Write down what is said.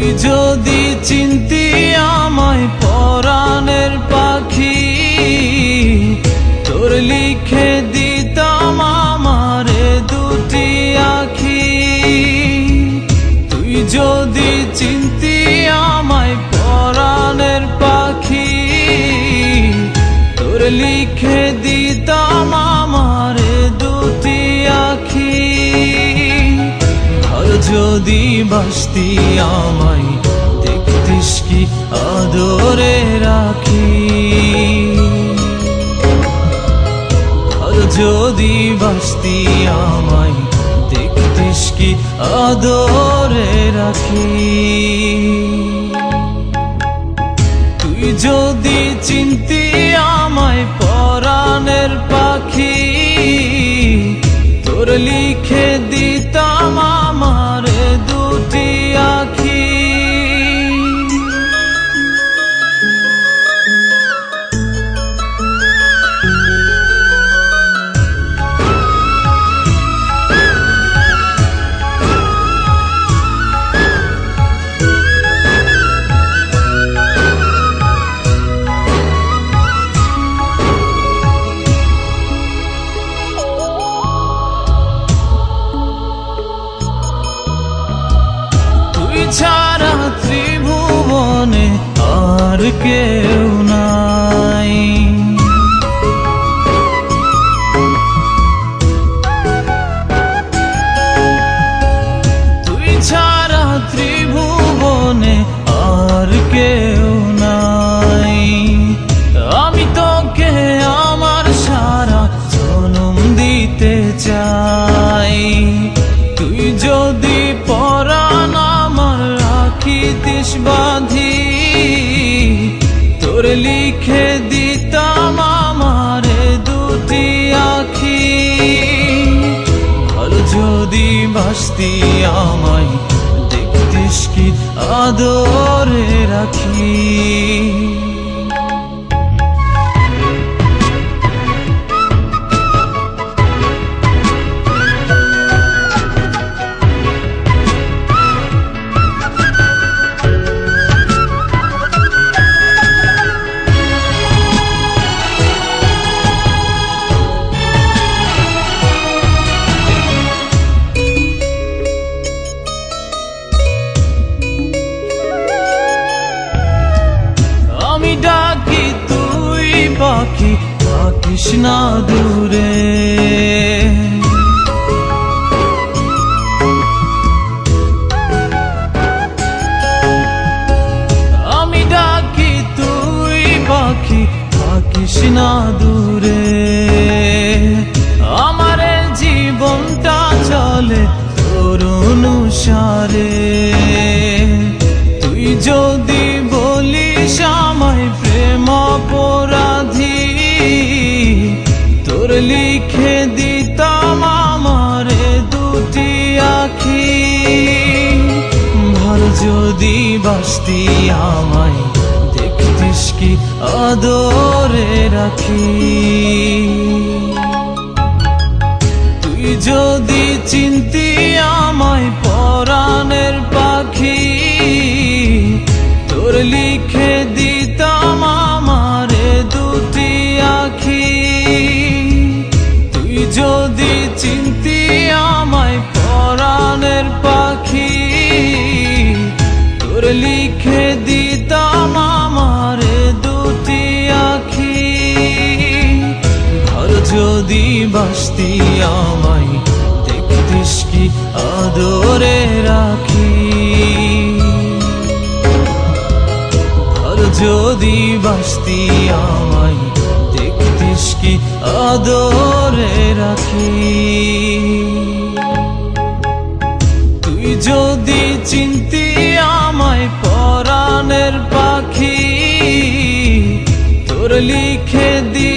তুই যদি চিনতি আমায় পরাণের পাখি, তোর লিখে দিতাম আমারে দুটি আখি। তুই যদি চিনতি আমায় পরাণের পাখি, তোর লিখে দিতাম আমারে দুটি আখি। আর যদি বাসতি আমায় দেখতিস কি আদরে রাখি। আর যদি বাসতি আমায় দেখতিস কি আদরে রাখি। তুই যদি চিনতি আমায় পরাণের পাখি, তোর লিখে দিতাম আমারে দুটি আখি। ছাড়া ত্রিভুবনে আর কেউ নাই। তুই ছাড়া ত্রিভুবনে আর কেউ নাই। আমি তোকে আমার সারা জনম দিতে চাই। তুই যদি পরাণ রাখিতিস বাঁধি, তোর লিখে দিতাম আমারে দুটি আখি। ভালো যদি বাসতি আমায় দেখতিস কি আদরে রাখি। ডাকি তুই পাখি থাকিস না দূরে। আমি ডাকি তুই পাখি থাকিস না দূরে। আমার জীবনটা চলে তোর অনুসারে। তুই যদি বলিস আমায় প্রেম অপরাধী, তোর লিখে দিতাম আমারে দুটি আখি। ভালো যদি বাসতি আমায় দেখতিস কি আদরে রাখি। তুই যদি চিনতি আমায় পরাণের পাখি, তোর লিখে দিতাম আমারে দুটি আখি। তুই যদি চিনতি আমায় পরাণের পাখি, তোর লিখে দিতাম আমারে দুটি আখি। আর যদি বাসতি আমায় দেখতিস কি আদরে রাখি। যদি বাসতি আমায় দেখতিস কি আদরে রাখি। তুই যদি চিনতি আমায় পরাণের পাখি, তোর লিখে দি